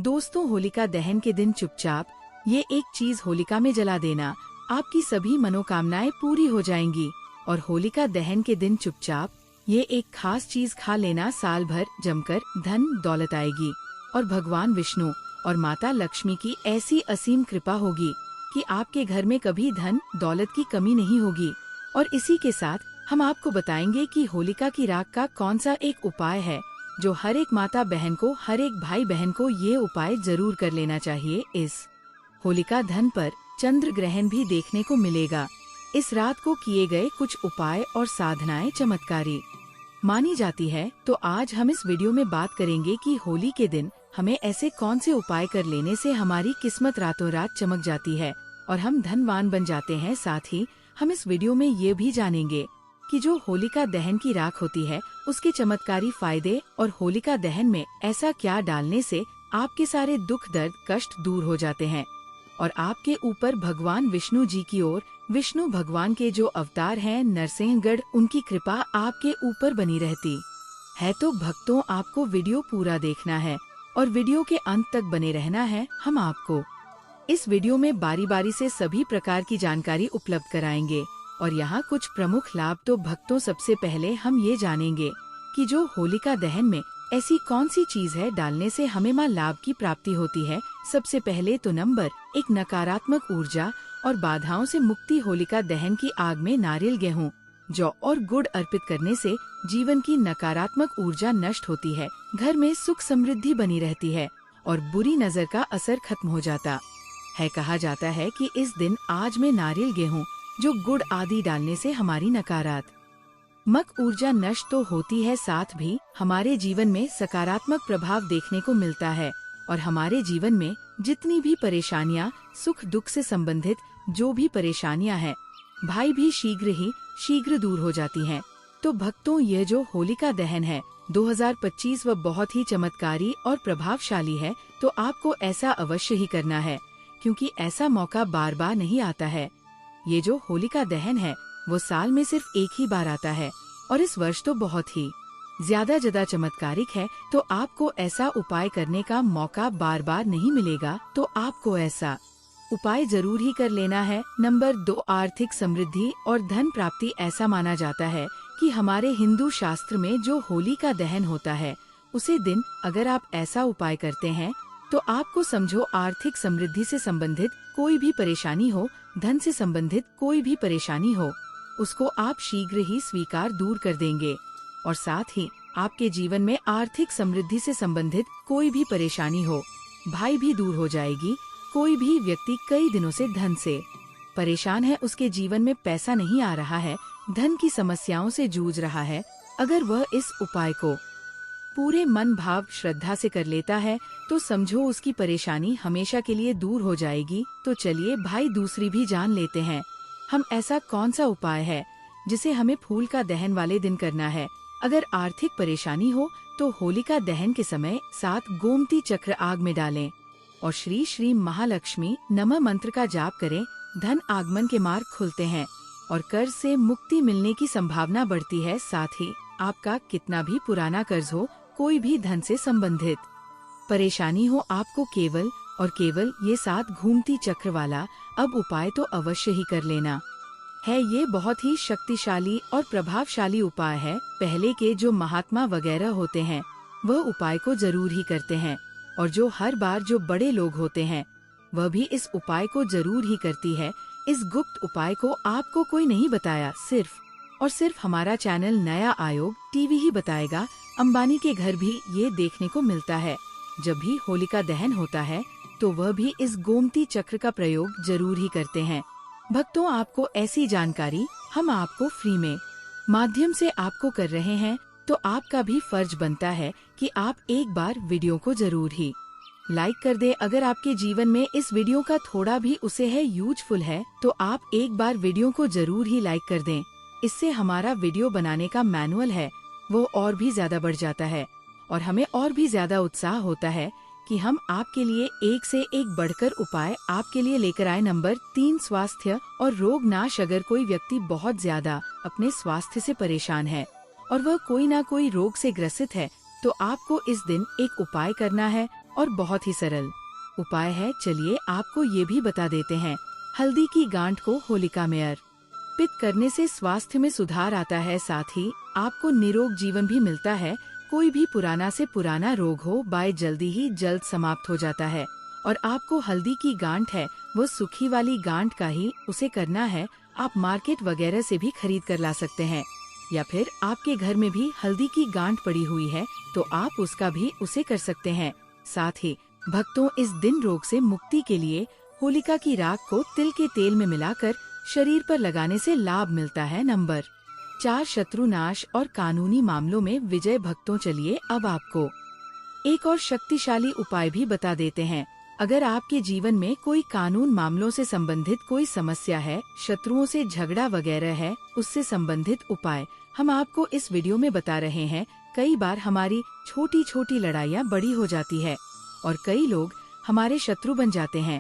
दोस्तों, होलिका दहन के दिन चुपचाप ये एक चीज होलिका में जला देना, आपकी सभी मनोकामनाएं पूरी हो जाएंगी। और होलिका दहन के दिन चुपचाप ये एक खास चीज खा लेना, साल भर जमकर धन दौलत आएगी और भगवान विष्णु और माता लक्ष्मी की ऐसी असीम कृपा होगी कि आपके घर में कभी धन दौलत की कमी नहीं होगी। और इसी के साथ हम आपको बताएंगे कि होलिका की राख का कौन सा एक उपाय है जो हर एक माता बहन को, हर एक भाई बहन को ये उपाय जरूर कर लेना चाहिए। इस होलिका दहन पर चंद्र ग्रहण भी देखने को मिलेगा। इस रात को किए गए कुछ उपाय और साधनाएं चमत्कारी मानी जाती है। तो आज हम इस वीडियो में बात करेंगे कि होली के दिन हमें ऐसे कौन से उपाय कर लेने से हमारी किस्मत रातों रात चमक जाती है और हम धनवान बन जाते हैं। साथ ही हम इस वीडियो में ये भी जानेंगे कि जो होलिका दहन की राख होती है उसके चमत्कारी फायदे और होलिका दहन में ऐसा क्या डालने से आपके सारे दुख दर्द कष्ट दूर हो जाते हैं और आपके ऊपर भगवान विष्णु जी की ओर, विष्णु भगवान के जो अवतार हैं नरसिंहगढ़, उनकी कृपा आपके ऊपर बनी रहती है। तो भक्तों, आपको वीडियो पूरा देखना है और वीडियो के अंत तक बने रहना है। हम आपको इस वीडियो में बारी बारी से सभी प्रकार की जानकारी उपलब्ध कराएंगे और यहाँ कुछ प्रमुख लाभ। तो भक्तों, सबसे पहले हम ये जानेंगे कि जो होलिका दहन में ऐसी कौन सी चीज है डालने से हमें मां लाभ की प्राप्ति होती है। सबसे पहले तो नंबर 1, नकारात्मक ऊर्जा और बाधाओं से मुक्ति। होलिका दहन की आग में नारियल, गेहूं, जौ और गुड़ अर्पित करने से जीवन की नकारात्मक ऊर्जा नष्ट होती है, घर में सुख समृद्धि बनी रहती है और बुरी नजर का असर खत्म हो जाता है। कहा जाता है कि इस दिन आज में नारियल, गेहूं, जो गुड़ आदि डालने से हमारी नकारात्मक ऊर्जा नष्ट तो होती है, साथ भी हमारे जीवन में सकारात्मक प्रभाव देखने को मिलता है और हमारे जीवन में जितनी भी परेशानियां, सुख दुख से संबंधित जो भी परेशानियां हैं, भाई भी शीघ्र दूर हो जाती हैं। तो भक्तों, यह जो होलिका दहन है 2025 वह बहुत ही चमत्कारी और प्रभावशाली है। तो आपको ऐसा अवश्य ही करना है क्योंकि ऐसा मौका बार बार नहीं आता है। ये जो होलिका दहन है वो साल में सिर्फ एक ही बार आता है और इस वर्ष तो बहुत ही ज्यादा चमत्कारिक है। तो आपको ऐसा उपाय करने का मौका बार बार नहीं मिलेगा, तो आपको ऐसा उपाय जरूर ही कर लेना है। नंबर 2, आर्थिक समृद्धि और धन प्राप्ति। ऐसा माना जाता है कि हमारे हिंदू शास्त्र में जो होलिका दहन होता है उसे दिन अगर आप ऐसा उपाय करते हैं तो आपको समझो आर्थिक समृद्धि से संबंधित कोई भी परेशानी हो, धन से संबंधित कोई भी परेशानी हो, उसको आप शीघ्र ही स्वीकार दूर कर देंगे और साथ ही आपके जीवन में आर्थिक समृद्धि से संबंधित कोई भी परेशानी हो, भाई भी दूर हो जाएगी। कोई भी व्यक्ति कई दिनों से धन से परेशान है, उसके जीवन में पैसा नहीं आ रहा है, धन की समस्याओं से जूझ रहा है, अगर वह इस उपाय को पूरे मन भाव श्रद्धा से कर लेता है तो समझो उसकी परेशानी हमेशा के लिए दूर हो जाएगी। तो चलिए भाई, दूसरी भी जान लेते हैं हम ऐसा कौन सा उपाय है जिसे हमें फूल का दहन वाले दिन करना है। अगर आर्थिक परेशानी हो तो होलिका दहन के समय 7 गोमती चक्र आग में डालें और श्री श्री महालक्ष्मी नमः मंत्र का जाप करें। धन आगमन के मार्ग खुलते हैं और कर्ज से मुक्ति मिलने की संभावना बढ़ती है। साथ ही आपका कितना भी पुराना कर्ज हो, कोई भी धन से संबंधित परेशानी हो, आपको केवल और केवल ये 7 घूमती चक्र वाला अब उपाय तो अवश्य ही कर लेना है। ये बहुत ही शक्तिशाली और प्रभावशाली उपाय है। पहले के जो महात्मा वगैरह होते हैं वह उपाय को जरूर ही करते हैं और जो हर बार जो बड़े लोग होते हैं वह भी इस उपाय को जरूर ही करती है। इस गुप्त उपाय को आपको कोई नहीं बताया, सिर्फ और सिर्फ हमारा चैनल नया आयोग टीवी ही बताएगा। अंबानी के घर भी ये देखने को मिलता है। जब भी होलिका दहन होता है तो वह भी इस गोमती चक्र का प्रयोग जरूर ही करते हैं। भक्तों, आपको ऐसी जानकारी हम आपको फ्री में माध्यम से आपको कर रहे हैं, तो आपका भी फर्ज बनता है कि आप एक बार वीडियो को जरूर ही लाइक कर दें। अगर आपके जीवन में इस वीडियो का थोड़ा भी उसे है यूजफुल है तो आप एक बार वीडियो को जरूर ही लाइक कर दें। इससे हमारा वीडियो बनाने का मैनुअल है वो और भी ज्यादा बढ़ जाता है और हमें और भी ज्यादा उत्साह होता है कि हम आपके लिए एक से एक बढ़कर उपाय आपके लिए लेकर आए। नंबर 3, स्वास्थ्य और रोग नाश। अगर कोई व्यक्ति बहुत ज्यादा अपने स्वास्थ्य से परेशान है और वह कोई ना कोई रोग से ग्रसित है तो आपको इस दिन एक उपाय करना है और बहुत ही सरल उपाय है। चलिए आपको ये भी बता देते हैं। हल्दी की गांठ को होलिका में अर्पित करने से स्वास्थ्य में सुधार आता है, साथ ही आपको निरोग जीवन भी मिलता है। कोई भी पुराना से पुराना रोग हो बाय जल्द समाप्त हो जाता है। और आपको हल्दी की गांठ है वो सूखी वाली गांठ का ही उसे करना है। आप मार्केट वगैरह से भी खरीद कर ला सकते हैं, या फिर आपके घर में भी हल्दी की गांठ पड़ी हुई है तो आप उसका भी उसे कर सकते हैं। साथ ही भक्तों, इस दिन रोग से मुक्ति के लिए होलिका की राख को तिल के तेल में मिलाकर शरीर पर लगाने से लाभ मिलता है। नंबर 4, शत्रुनाश और कानूनी मामलों में विजय। भक्तों, चलिए अब आपको एक और शक्तिशाली उपाय भी बता देते हैं। अगर आपके जीवन में कोई कानून मामलों से संबंधित कोई समस्या है, शत्रुओं से झगड़ा वगैरह है, उससे संबंधित उपाय हम आपको इस वीडियो में बता रहे हैं। कई बार हमारी छोटी छोटी लड़ाइयाँ बड़ी हो जाती है और कई लोग हमारे शत्रु बन जाते हैं।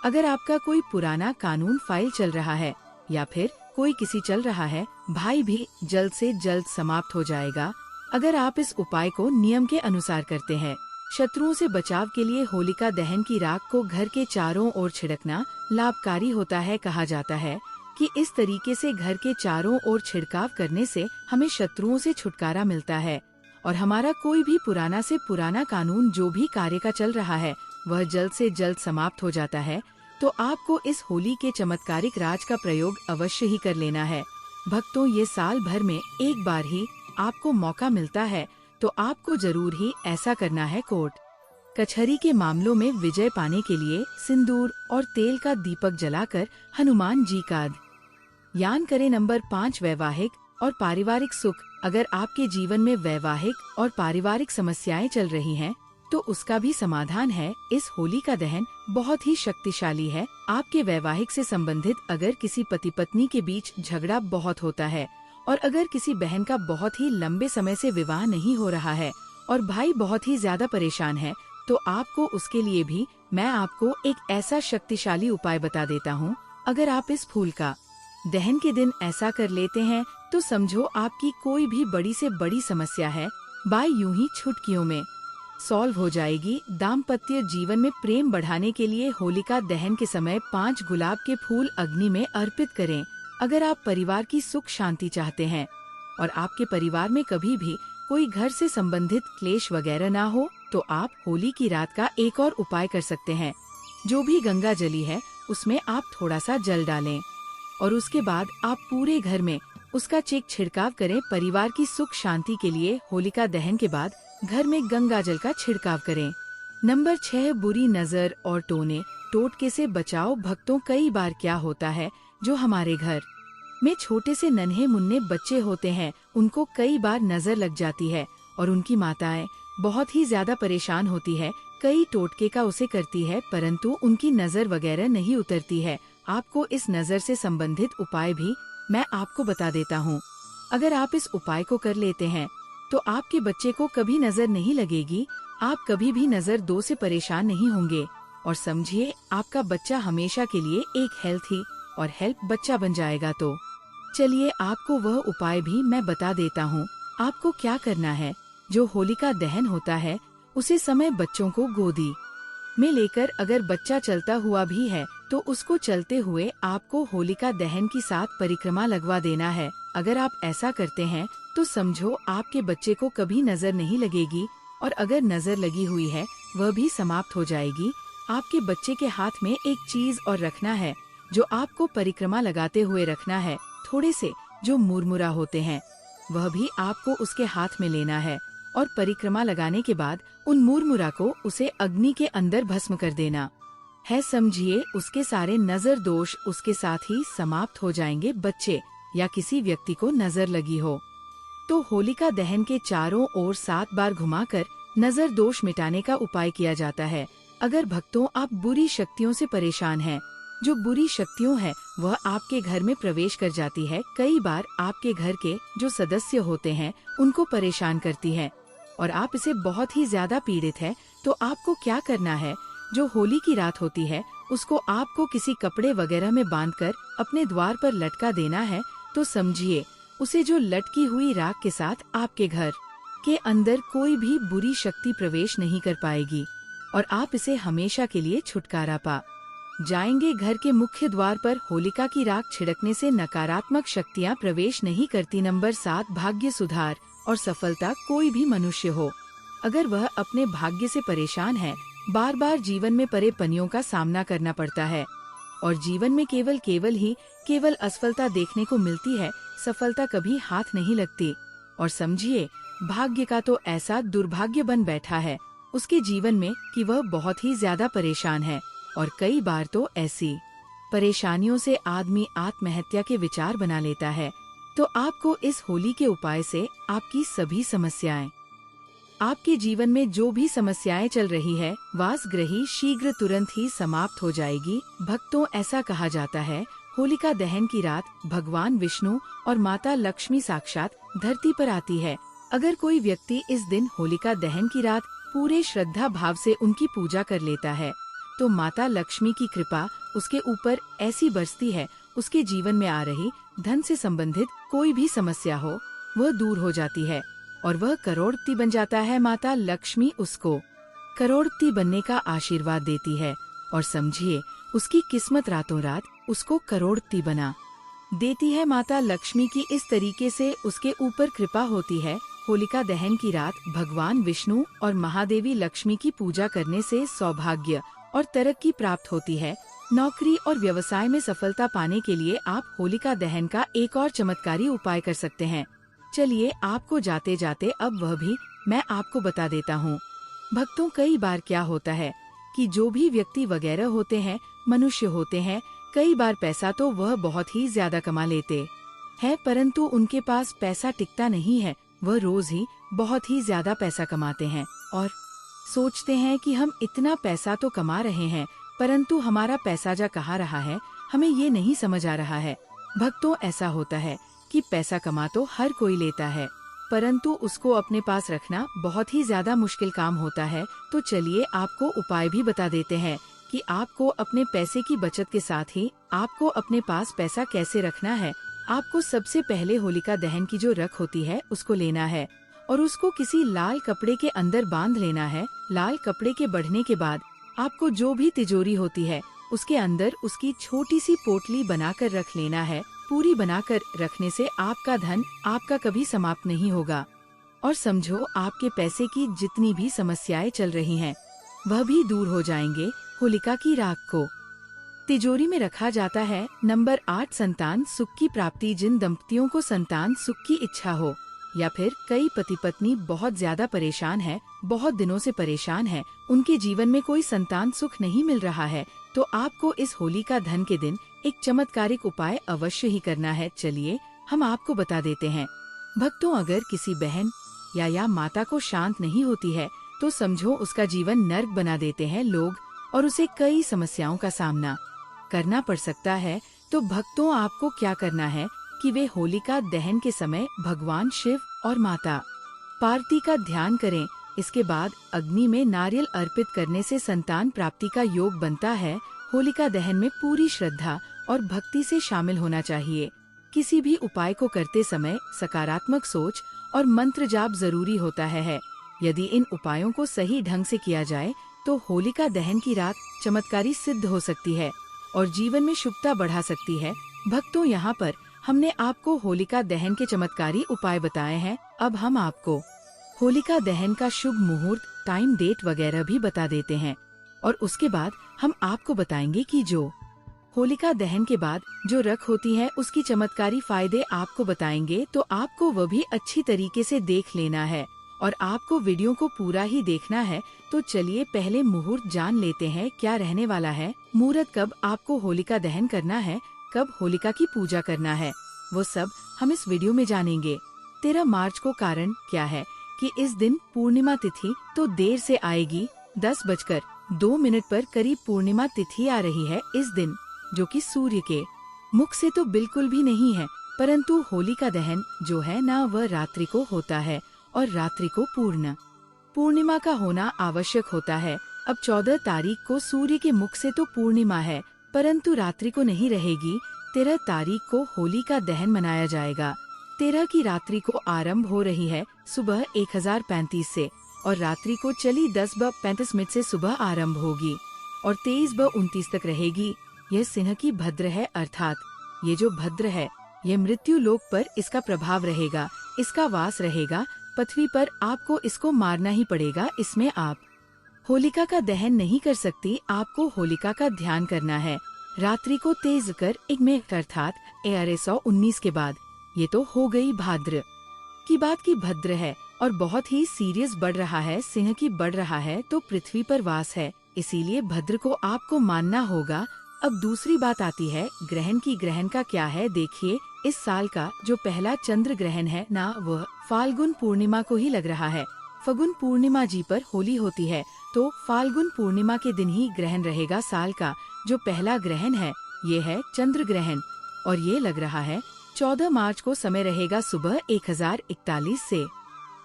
अगर आपका कोई पुराना कानून फाइल चल रहा है या फिर कोई किसी चल रहा है, भाई भी जल्द से जल्द समाप्त हो जाएगा अगर आप इस उपाय को नियम के अनुसार करते हैं। शत्रुओं से बचाव के लिए होलिका दहन की राख को घर के चारों ओर छिड़कना लाभकारी होता है। कहा जाता है कि इस तरीके से घर के चारों ओर छिड़काव करने से हमें शत्रुओं से छुटकारा मिलता है और हमारा कोई भी पुराना से पुराना कानून जो भी कार्य का चल रहा है वह जल्द से जल्द समाप्त हो जाता है। तो आपको इस होली के चमत्कारिक राज का प्रयोग अवश्य ही कर लेना है। भक्तों, ये साल भर में एक बार ही आपको मौका मिलता है तो आपको जरूर ही ऐसा करना है। कोर्ट कचहरी के मामलों में विजय पाने के लिए सिंदूर और तेल का दीपक जलाकर हनुमान जी का ध्यान करें। नंबर 5, वैवाहिक और पारिवारिक सुख। अगर आपके जीवन में वैवाहिक और पारिवारिक समस्याएं चल रही हैं, तो उसका भी समाधान है। इस होली का दहन बहुत ही शक्तिशाली है। आपके वैवाहिक से संबंधित अगर किसी पति पत्नी के बीच झगड़ा बहुत होता है और अगर किसी बहन का बहुत ही लंबे समय से विवाह नहीं हो रहा है और भाई बहुत ही ज्यादा परेशान है, तो आपको उसके लिए भी मैं आपको एक ऐसा शक्तिशाली उपाय बता देता हूँ। अगर आप इस फूल का दहन के दिन ऐसा कर लेते हैं तो समझो आपकी कोई भी बड़ी से बड़ी समस्या है बाय यूं ही चुटकियों में सॉल्व हो जाएगी। दाम्पत्य जीवन में प्रेम बढ़ाने के लिए होलिका दहन के समय 5 गुलाब के फूल अग्नि में अर्पित करें। अगर आप परिवार की सुख शांति चाहते हैं और आपके परिवार में कभी भी कोई घर से संबंधित क्लेश वगैरह ना हो, तो आप होली की रात का एक और उपाय कर सकते हैं। जो भी गंगा जली है उसमें आप थोड़ा सा जल डालें और उसके बाद आप पूरे घर में उसका छिड़काव करें। परिवार की सुख शांति के लिए होलिका दहन के बाद घर में गंगा जल का छिड़काव करें। नंबर 6, बुरी नजर और टोटके से बचाओ। भक्तों, कई बार क्या होता है, जो हमारे घर में छोटे से नन्हे मुन्ने बच्चे होते हैं, उनको कई बार नजर लग जाती है और उनकी माताएं बहुत ही ज्यादा परेशान होती है। कई टोटके का उसे करती है परंतु उनकी नजर वगैरह नहीं उतरती है। आपको इस नजर से संबंधित उपाय भी मैं आपको बता देता हूँ। अगर आप इस उपाय को कर लेते हैं तो आपके बच्चे को कभी नजर नहीं लगेगी, आप कभी भी नजर 2 से परेशान नहीं होंगे और समझिए आपका बच्चा हमेशा के लिए एक हेल्थी और हेल्प बच्चा बन जाएगा। तो चलिए आपको वह उपाय भी मैं बता देता हूँ। आपको क्या करना है, जो होलिका दहन होता है उसे समय बच्चों को गोदी में लेकर, अगर बच्चा चलता हुआ भी है तो उसको चलते हुए आपको होलिका दहन की 7 परिक्रमा लगवा देना है। अगर आप ऐसा करते हैं तो समझो आपके बच्चे को कभी नजर नहीं लगेगी और अगर नजर लगी हुई है वह भी समाप्त हो जाएगी। आपके बच्चे के हाथ में एक चीज और रखना है जो आपको परिक्रमा लगाते हुए रखना है। थोड़े से जो मुरमुरा होते हैं वह भी आपको उसके हाथ में लेना है और परिक्रमा लगाने के बाद उन मुरमुरा को उसे अग्नि के अंदर भस्म कर देना है। समझिए उसके सारे नजर दोष उसके साथ ही समाप्त हो जाएंगे। बच्चे या किसी व्यक्ति को नजर लगी हो तो होलिका दहन के चारों ओर 7 बार घुमाकर नजर दोष मिटाने का उपाय किया जाता है। अगर भक्तों आप बुरी शक्तियों से परेशान हैं, जो बुरी शक्तियों है वह आपके घर में प्रवेश कर जाती है, कई बार आपके घर के जो सदस्य होते हैं उनको परेशान करती है और आप इसे बहुत ही ज्यादा पीड़ित है, तो आपको क्या करना है, जो होली की रात होती है उसको आपको किसी कपड़े वगैरह में बांधकर अपने द्वार पर लटका देना है। तो समझिए उसे जो लटकी हुई राख के साथ आपके घर के अंदर कोई भी बुरी शक्ति प्रवेश नहीं कर पाएगी। और आप इसे हमेशा के लिए छुटकारा पा जाएंगे। घर के मुख्य द्वार पर होलिका की राख छिड़कने से नकारात्मक शक्तियाँ प्रवेश नहीं करती। नंबर 7, भाग्य सुधार और सफलता। कोई भी मनुष्य हो, अगर वह अपने भाग्य से परेशान है, बार बार जीवन में परेशानियों का सामना करना पड़ता है और जीवन में केवल असफलता देखने को मिलती है, सफलता कभी हाथ नहीं लगती। और समझिए, भाग्य का तो ऐसा दुर्भाग्य बन बैठा है उसके जीवन में कि वह बहुत ही ज्यादा परेशान है और कई बार तो ऐसी परेशानियों से आदमी आत्महत्या के विचार बना लेता है। तो आपको इस होली के उपाय से आपकी सभी समस्याएं, आपके जीवन में जो भी समस्याएं चल रही है, वासग्रही शीघ्र तुरंत ही समाप्त हो जाएगी। भक्तों, ऐसा कहा जाता है, होलिका दहन की रात भगवान विष्णु और माता लक्ष्मी साक्षात धरती पर आती है। अगर कोई व्यक्ति इस दिन होलिका दहन की रात पूरे श्रद्धा भाव से उनकी पूजा कर लेता है, तो माता लक्ष्मी की कृपा उसके ऊपर ऐसी बरसती है, उसके जीवन में आ रही धन से संबंधित कोई भी समस्या हो, वह दूर हो जाती है और वह करोड़पति बन जाता है। माता लक्ष्मी उसको करोड़पति बनने का आशीर्वाद देती है और समझिए, उसकी किस्मत रातों रात उसको करोड़पति बना देती है। माता लक्ष्मी की इस तरीके से उसके ऊपर कृपा होती है। होलिका दहन की रात भगवान विष्णु और महादेवी लक्ष्मी की पूजा करने से सौभाग्य और तरक्की प्राप्त होती है। नौकरी और व्यवसाय में सफलता पाने के लिए आप होलिका दहन का एक और चमत्कारी उपाय कर सकते हैं। चलिए, आपको जाते जाते अब वह भी मैं आपको बता देता हूँ। भक्तों, कई बार क्या होता है कि जो भी व्यक्ति वगैरह होते हैं, मनुष्य होते हैं, कई बार पैसा तो वह बहुत ही ज्यादा कमा लेते हैं, परंतु उनके पास पैसा टिकता नहीं है। वह रोज ही बहुत ही ज्यादा पैसा कमाते हैं और सोचते हैं कि हम इतना पैसा तो कमा रहे हैं, परंतु हमारा पैसा जा कहाँ रहा है, हमें ये नहीं समझ आ रहा है। भक्तों, ऐसा होता है कि पैसा कमा तो हर कोई लेता है, परंतु उसको अपने पास रखना बहुत ही ज्यादा मुश्किल काम होता है। तो चलिए, आपको उपाय भी बता देते हैं कि आपको अपने पैसे की बचत के साथ ही आपको अपने पास पैसा कैसे रखना है। आपको सबसे पहले होलिका दहन की जो रख होती है उसको लेना है और उसको किसी लाल कपड़े के अंदर बांध लेना है। लाल कपड़े के बढ़ने के बाद आपको जो भी तिजोरी होती है उसके अंदर उसकी छोटी सी पोटली बनाकर रख लेना है। पूरी बनाकर रखने से आपका धन आपका कभी समाप्त नहीं होगा और समझो, आपके पैसे की जितनी भी समस्याएं चल रही हैं, वह भी दूर हो जाएंगे। होलिका की राख को तिजोरी में रखा जाता है। नंबर 8, संतान सुख की प्राप्ति। जिन दंपतियों को संतान सुख की इच्छा हो या फिर कई पति पत्नी बहुत ज्यादा परेशान है, बहुत दिनों से परेशान है, उनके जीवन में कोई संतान सुख नहीं मिल रहा है, तो आपको इस होलिका दहन के दिन एक चमत्कारिक उपाय अवश्य ही करना है। चलिए, हम आपको बता देते हैं। भक्तों, अगर किसी बहन या माता को शांत नहीं होती है, तो समझो उसका जीवन नर्क बना देते हैं लोग और उसे कई समस्याओं का सामना करना पड़ सकता है। तो भक्तों, आपको क्या करना है कि वे होलिका दहन के समय भगवान शिव और माता पार्वती का ध्यान करें। इसके बाद अग्नि में नारियल अर्पित करने से संतान प्राप्ति का योग बनता है। होलिका दहन में पूरी श्रद्धा और भक्ति से शामिल होना चाहिए। किसी भी उपाय को करते समय सकारात्मक सोच और मंत्र जाप जरूरी होता है। यदि इन उपायों को सही ढंग से किया जाए तो होलिका दहन की रात चमत्कारी सिद्ध हो सकती है और जीवन में शुभता बढ़ा सकती है। भक्तों, यहाँ पर हमने आपको होलिका दहन के चमत्कारी उपाय बताए हैं। अब हम आपको होलिका दहन का शुभ मुहूर्त, टाइम, डेट वगैरह भी बता देते हैं और उसके बाद हम आपको बताएंगे कि जो होलिका दहन के बाद जो रख होती है उसकी चमत्कारी फायदे आपको बताएंगे। तो आपको वह भी अच्छी तरीके से देख लेना है और आपको वीडियो को पूरा ही देखना है। तो चलिए, पहले मुहूर्त जान लेते हैं क्या रहने वाला है। मुहूर्त कब आपको होलिका दहन करना है, कब होलिका की पूजा करना है, वो सब हम इस वीडियो में जानेंगे। 13 मार्च को कारण क्या है कि इस दिन पूर्णिमा तिथि तो देर से आएगी। 10:02 पर करीब पूर्णिमा तिथि आ रही है इस दिन, जो कि सूर्य के मुख से तो बिल्कुल भी नहीं है, परंतु होलिका दहन जो है ना, वह रात्रि को होता है और रात्रि को पूर्णिमा का होना आवश्यक होता है। अब 14 तारीख को सूर्य के मुख से तो पूर्णिमा है, परंतु रात्रि को नहीं रहेगी। 13 तारीख को होलिका दहन मनाया जाएगा। 13 की रात्रि को आरंभ हो रही है सुबह 1035 से और रात्रि को चली 10:35 से सुबह आरंभ होगी और 23:29 तक रहेगी। यह सिंह की भद्र है, अर्थात ये जो भद्र है ये मृत्यु लोक पर इसका प्रभाव रहेगा, इसका वास रहेगा। पृथ्वी पर आपको इसको मारना ही पड़ेगा। इसमें आप होलिका का दहन नहीं कर सकती, आपको होलिका का ध्यान करना है। रात्रि को तेज कर 1 में अर्थात 1119 के बाद। ये तो हो गई भाद्र की बात की भद्र है और बहुत ही सीरियस बढ़ रहा है, सिंह की बढ़ रहा है तो पृथ्वी पर वास है, इसीलिए भद्र को आपको मानना होगा। अब दूसरी बात आती है ग्रहण की। ग्रहण का क्या है, देखिए इस साल का जो पहला चंद्र ग्रहण है ना, वह फाल्गुन पूर्णिमा को ही लग रहा है। फगुन पूर्णिमा जी पर होली होती है, तो फाल्गुन पूर्णिमा के दिन ही ग्रहण रहेगा। साल का जो पहला ग्रहण है ये है चंद्र ग्रहण और ये लग रहा है 14 मार्च को। समय रहेगा सुबह 1041 से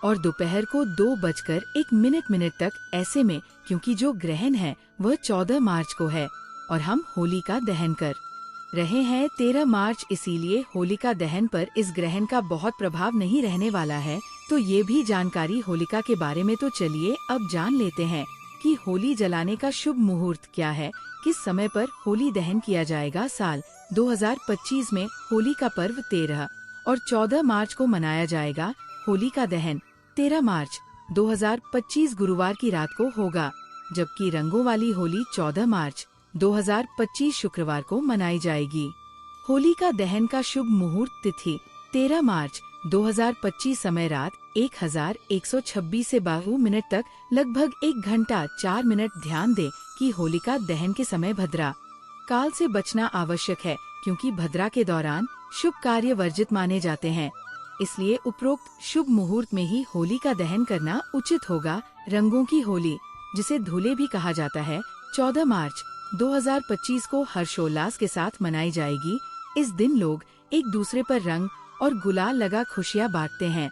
और दोपहर को 2:01 तक। ऐसे में क्योंकि जो ग्रहण है वह 14 मार्च को है और हम होली का दहन कर रहे हैं 13 मार्च, इसीलिए होलिका दहन पर इस ग्रहण का बहुत प्रभाव नहीं रहने वाला है। तो ये भी जानकारी होलिका के बारे में। तो चलिए अब जान लेते हैं कि होली जलाने का शुभ मुहूर्त क्या है, किस समय पर होली दहन किया जाएगा। साल 2025 में होली का पर्व 13 और 14 मार्च को मनाया जाएगा। होली का दहन 13 मार्च 2025 गुरुवार की रात को होगा, जबकि रंगों वाली होली 14 मार्च 2025 शुक्रवार को मनाई जाएगी। होली का दहन का शुभ मुहूर्त तिथि 13 मार्च 2025, समय रात 1126 से 12 मिनट तक, लगभग 1 घंटा 4 मिनट। ध्यान दें कि होलिका दहन के समय भद्रा काल से बचना आवश्यक है, क्योंकि भद्रा के दौरान शुभ कार्य वर्जित माने जाते हैं। इसलिए उपरोक्त शुभ मुहूर्त में ही होली का दहन करना उचित होगा। रंगों की होली, जिसे धूले भी कहा जाता है, 14 मार्च 2025 को हर्षोल्लास के साथ मनाई जाएगी। इस दिन लोग एक दूसरे पर रंग और गुलाल लगा खुशियां बांटते हैं।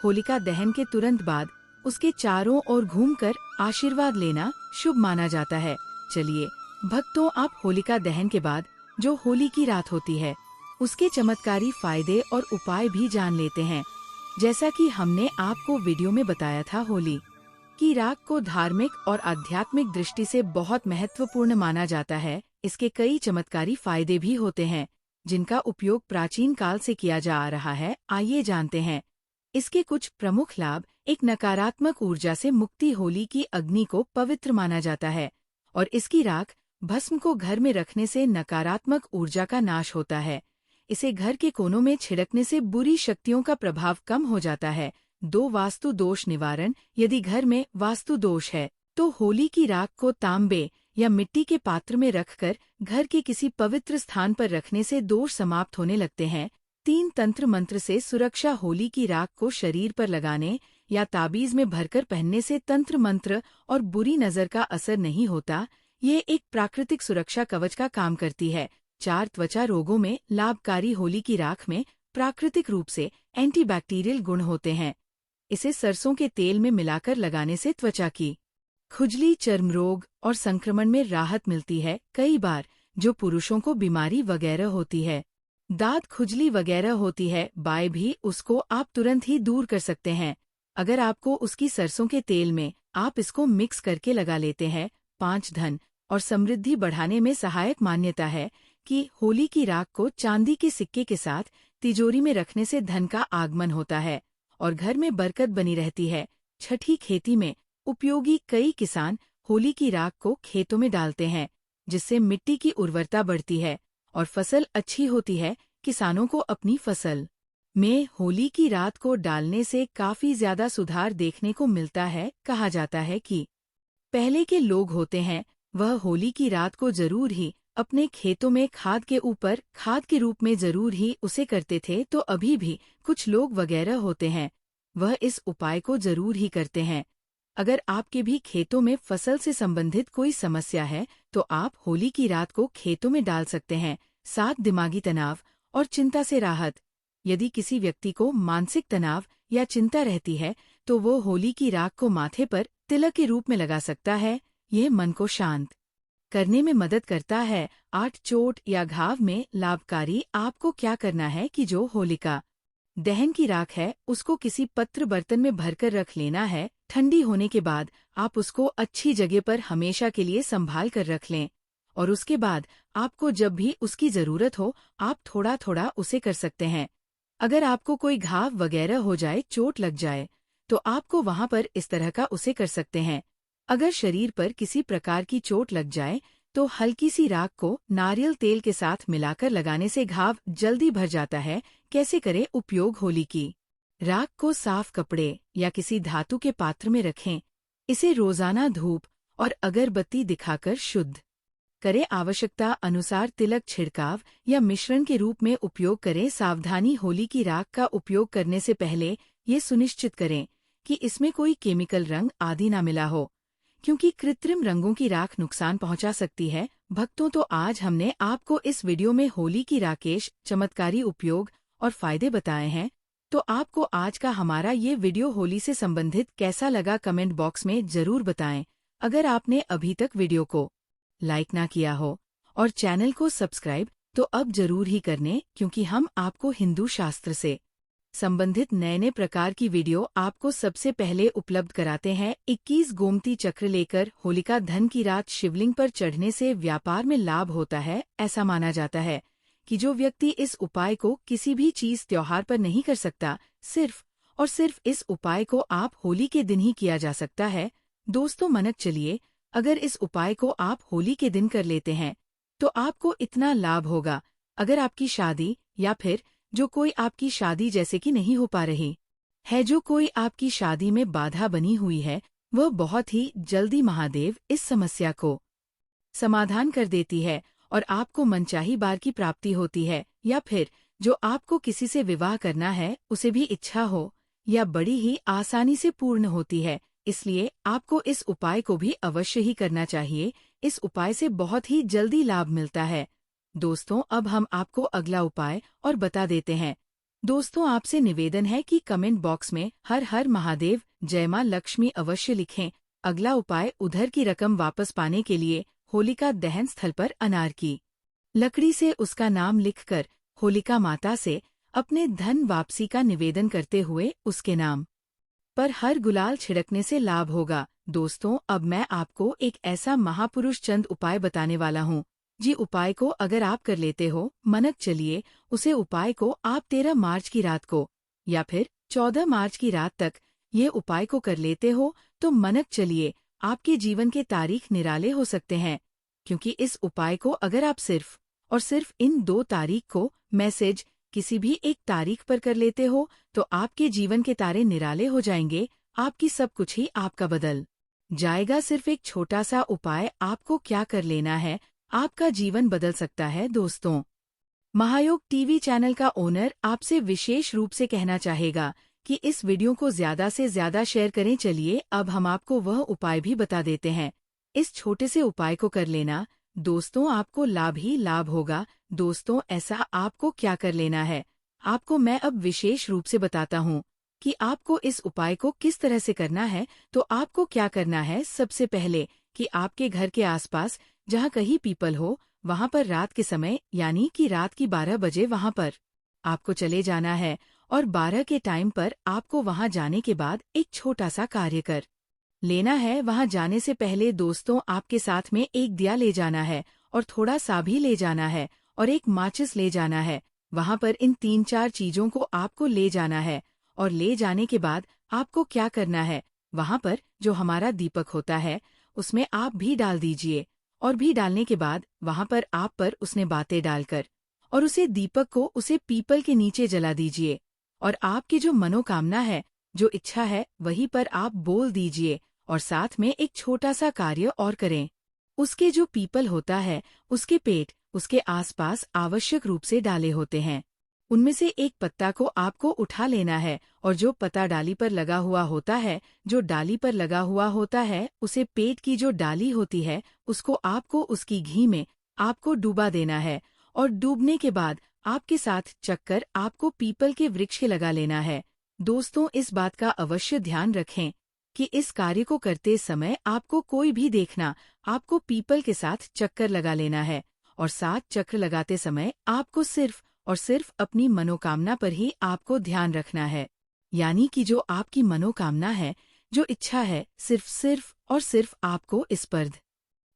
होलिका दहन के तुरंत बाद उसके चारों ओर घूमकर आशीर्वाद लेना शुभ माना जाता है। चलिए भक्तों, आप होलिका दहन के बाद जो होली की रात होती है उसके चमत्कारी फायदे और उपाय भी जान लेते हैं। जैसा कि हमने आपको वीडियो में बताया था, होली की रात को धार्मिक और आध्यात्मिक दृष्टि से बहुत महत्वपूर्ण माना जाता है। इसके कई चमत्कारी फायदे भी होते हैं, जिनका उपयोग प्राचीन काल से किया जा रहा है। आइए जानते हैं इसके कुछ प्रमुख लाभ। एक नकारात्मक ऊर्जा से मुक्ति। होली की अग्नि को पवित्र माना जाता है और इसकी राख भस्म को घर में रखने से नकारात्मक ऊर्जा का नाश होता है। इसे घर के कोनों में छिड़कने से बुरी शक्तियों का प्रभाव कम हो जाता है। 2 वास्तु दोष निवारण। यदि घर में वास्तु दोष है तो होली की राख को तांबे या मिट्टी के पात्र में रखकर घर के किसी पवित्र स्थान पर रखने से दोष समाप्त होने लगते हैं। 3 तंत्र मंत्र से सुरक्षा। होली की राख को शरीर पर लगाने या ताबीज में भरकर पहनने से तंत्र मंत्र और बुरी नजर का असर नहीं होता। ये एक प्राकृतिक सुरक्षा कवच का काम करती है। 4 त्वचा रोगों में लाभकारी। होली की राख में प्राकृतिक रूप से एंटीबैक्टीरियल गुण होते हैं। इसे सरसों के तेल में मिलाकर लगाने से त्वचा की खुजली, चर्म रोग और संक्रमण में राहत मिलती है। कई बार जो पुरुषों को बीमारी वगैरह होती है, दांत खुजली वगैरह होती है, बाय भी, उसको आप तुरंत ही दूर कर सकते हैं अगर आपको उसकी सरसों के तेल में आप इसको मिक्स करके लगा लेते हैं। 5 धन और समृद्धि बढ़ाने में सहायक। मान्यता है कि होली की राख को चांदी के सिक्के के साथ तिजोरी में रखने से धन का आगमन होता है और घर में बरकत बनी रहती है। 6ठी खेती में उपयोगी। कई किसान होली की राख को खेतों में डालते हैं, जिससे मिट्टी की उर्वरता बढ़ती है और फसल अच्छी होती है। किसानों को अपनी फसल में होली की रात को डालने से काफी ज्यादा सुधार देखने को मिलता है। कहा जाता है कि पहले के लोग होते हैं वह होली की रात को जरूर ही अपने खेतों में खाद के ऊपर खाद के रूप में जरूर ही उसे करते थे। तो अभी भी कुछ लोग वगैरह होते हैं वह इस उपाय को जरूर ही करते हैं। अगर आपके भी खेतों में फसल से संबंधित कोई समस्या है तो आप होली की रात को खेतों में डाल सकते हैं। 7 दिमागी तनाव और चिंता से राहत। यदि किसी व्यक्ति को मानसिक तनाव या चिंता रहती है तो वो होली की राख को माथे पर तिलक के रूप में लगा सकता है। यह मन को शांत करने में मदद करता है। 8 चोट या घाव में लाभकारी। आपको क्या करना है कि जो होलिका दहन की राख है उसको किसी पत्र बर्तन में भरकर रख लेना है। ठंडी होने के बाद आप उसको अच्छी जगह पर हमेशा के लिए संभाल कर रख लें। और उसके बाद आपको जब भी उसकी ज़रूरत हो, आप थोड़ा थोड़ा उसे कर सकते हैं। अगर आपको कोई घाव वगैरह हो जाए, चोट लग जाए, तो आपको वहां पर इस तरह का उसे कर सकते हैं। अगर शरीर पर किसी प्रकार की चोट लग जाए, तो हल्की सी राख को नारियल तेल के साथ मिलाकर लगाने से घाव जल्दी भर जाता है। कैसे करें उपयोग होली की? राख को साफ कपड़े या किसी धातु के पात्र में रखें। इसे रोजाना धूप और अगरबत्ती दिखाकर शुद्ध करें। आवश्यकता अनुसार तिलक छिड़काव या मिश्रण के रूप में उपयोग करें। सावधानी, होली की राख का उपयोग करने से पहले ये सुनिश्चित करें कि इसमें कोई केमिकल रंग आदि ना मिला हो, क्योंकि कृत्रिम रंगों की राख नुकसान पहुंचा सकती है। भक्तों, तो आज हमने आपको इस वीडियो में होली की राकेश चमत्कारी उपयोग और फायदे बताए हैं। तो आपको आज का हमारा ये वीडियो होली से संबंधित कैसा लगा, कमेंट बॉक्स में जरूर बताएं। अगर आपने अभी तक वीडियो को लाइक ना किया हो और चैनल को सब्सक्राइब, तो अब जरूर ही करने, क्योंकि हम आपको हिंदू शास्त्र से संबंधित नए नए प्रकार की वीडियो आपको सबसे पहले उपलब्ध कराते हैं। 21 गोमती चक्र लेकर होलिका दहन की रात शिवलिंग पर चढ़ने से व्यापार में लाभ होता है। ऐसा माना जाता है कि जो व्यक्ति इस उपाय को किसी भी चीज त्योहार पर नहीं कर सकता, सिर्फ और सिर्फ इस उपाय को आप होली के दिन ही किया जा सकता है। दोस्तों, मनक चलिए, अगर इस उपाय को आप होली के दिन कर लेते हैं तो आपको इतना लाभ होगा। अगर आपकी शादी या फिर जो कोई आपकी शादी जैसे कि नहीं हो पा रही है, जो कोई आपकी शादी में बाधा बनी हुई है, वह बहुत ही जल्दी महादेव इस समस्या को समाधान कर देती है और आपको मनचाही बार की प्राप्ति होती है। या फिर जो आपको किसी से विवाह करना है, उसे भी इच्छा हो या बड़ी ही आसानी से पूर्ण होती है। इसलिए आपको इस उपाय को भी अवश्य ही करना चाहिए। इस उपाय से बहुत ही जल्दी लाभ मिलता है। दोस्तों, अब हम आपको अगला उपाय और बता देते हैं। दोस्तों, आपसे निवेदन है कि कमेंट बॉक्स में हर हर महादेव, जय मां लक्ष्मी अवश्य लिखें। अगला उपाय, उधर की रकम वापस पाने के लिए होलिका दहन स्थल पर अनार की लकड़ी से उसका नाम लिखकर होलिका माता से अपने धन वापसी का निवेदन करते हुए उसके नाम पर हर गुलाल छिड़कने से लाभ होगा। दोस्तों, अब मैं आपको एक ऐसा महापुरुष चंद उपाय बताने वाला हूँ। जी, उपाय को अगर आप कर लेते हो, मनक चलिए, उसे उपाय को आप 13 मार्च की रात को या फिर 14 मार्च की रात तक ये उपाय को कर लेते हो, तो मनक चलिए, आपके जीवन के तारीख निराले हो सकते हैं। क्योंकि इस उपाय को अगर आप सिर्फ और सिर्फ इन 2 तारीख को मैसेज किसी भी एक तारीख पर कर लेते हो, तो आपके जीवन के तारे निराले हो जाएंगे। आपकी सब कुछ ही आपका बदल जाएगा। सिर्फ एक छोटा सा उपाय आपको क्या कर लेना है, आपका जीवन बदल सकता है। दोस्तों, महायोग टीवी चैनल का ओनर आपसे विशेष रूप से कहना चाहेगा कि इस वीडियो को ज्यादा से ज्यादा शेयर करें। चलिए, अब हम आपको वह उपाय भी बता देते हैं। इस छोटे से उपाय को कर लेना, दोस्तों, आपको लाभ ही लाभ होगा। दोस्तों, ऐसा आपको क्या कर लेना है, आपको मैं अब विशेष रूप से बताता हूँ कि आपको इस उपाय को किस तरह से करना है। तो आपको क्या करना है, सबसे पहले कि आपके घर के आसपास जहाँ कहीं पीपल हो, वहाँ पर रात के समय यानी कि रात की 12 बजे वहाँ पर आपको चले जाना है। और 12 के टाइम पर आपको वहाँ जाने के बाद एक छोटा सा कार्य कर लेना है। वहाँ जाने से पहले दोस्तों, आपके साथ में एक दिया ले जाना है और थोड़ा सा भी ले जाना है और एक माचिस ले जाना है। वहाँ पर इन 3-4 चीजों को आपको ले जाना है। और ले जाने के बाद आपको क्या करना है, वहाँ पर जो हमारा दीपक होता है उसमें आप भी डाल दीजिए। और भी डालने के बाद वहाँ पर आप पर उसने बातें डालकर और उसे दीपक को उसे पीपल के नीचे जला दीजिए। और आपकी जो मनोकामना है, जो इच्छा है, वहीं पर आप बोल दीजिए। और साथ में एक छोटा सा कार्य और करें। उसके जो पीपल होता है, उसके पेट, उसके आसपास आवश्यक रूप से डाले होते हैं, उनमें से एक पत्ता को आपको उठा लेना है। और जो पत्ता डाली पर लगा हुआ होता है, जो डाली पर लगा हुआ होता है, उसे पेट की जो डाली होती है, उसको आपको उसकी घी में आपको डूबा देना है। और डूबने के बाद आपके साथ चक्कर आपको पीपल के वृक्ष के लगा लेना है। दोस्तों, इस बात का अवश्य ध्यान रखें कि इस कार्य को करते समय आपको कोई भी देखना, आपको पीपल के साथ चक्कर लगा लेना है। और 7 चक्र लगाते समय आपको सिर्फ और सिर्फ अपनी मनोकामना पर ही आपको ध्यान रखना है। यानी कि जो आपकी मनोकामना है, जो इच्छा है सिर्फ और सिर्फ आपको इस पर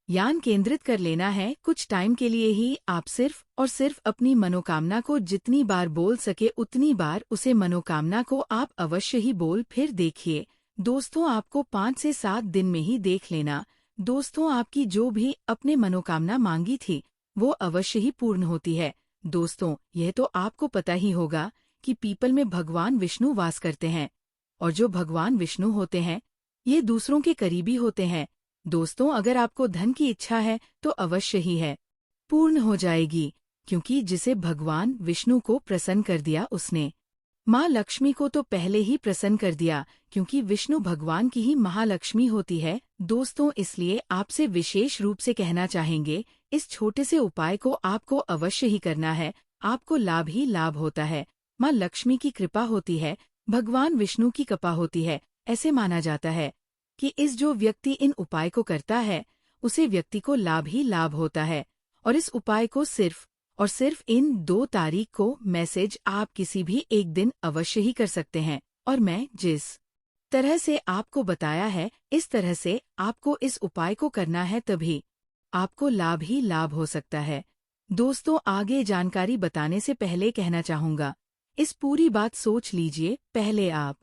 ध्यान केंद्रित कर लेना है। कुछ टाइम के लिए ही आप सिर्फ और सिर्फ अपनी मनोकामना को जितनी बार बोल सके उतनी बार उसे मनोकामना को आप अवश्य ही बोल फिर देखिए। दोस्तों, आपको 5 से 7 दिन में ही देख लेना। दोस्तों, आपकी जो भी अपने मनोकामना मांगी थी वो अवश्य ही पूर्ण होती है। दोस्तों, यह तो आपको पता ही होगा कि पीपल में भगवान विष्णु वास करते हैं, और जो भगवान विष्णु होते हैं ये दूसरों के करीबी होते हैं। दोस्तों, अगर आपको धन की इच्छा है तो अवश्य ही है पूर्ण हो जाएगी, क्योंकि जिसे भगवान विष्णु को प्रसन्न कर दिया उसने माँ लक्ष्मी को तो पहले ही प्रसन्न कर दिया, क्योंकि विष्णु भगवान की ही महालक्ष्मी होती है। दोस्तों, इसलिए आपसे विशेष रूप से कहना चाहेंगे, इस छोटे से उपाय को आपको अवश्य ही करना है। आपको लाभ ही लाभ होता है। माँ लक्ष्मी की कृपा होती है, भगवान विष्णु की कृपा होती है। ऐसे माना जाता है कि इस जो व्यक्ति इन उपाय को करता है उसे व्यक्ति को लाभ ही लाभ होता है। और इस उपाय को सिर्फ और सिर्फ इन 2 तारीख को मैसेज आप किसी भी एक दिन अवश्य ही कर सकते हैं। और मैं जिस तरह से आपको बताया है इस तरह से आपको इस उपाय को करना है, तभी आपको लाभ ही लाभ हो सकता है। दोस्तों, आगे जानकारी बताने से पहले कहना चाहूँगा, इस पूरी बात सोच लीजिए। पहले आप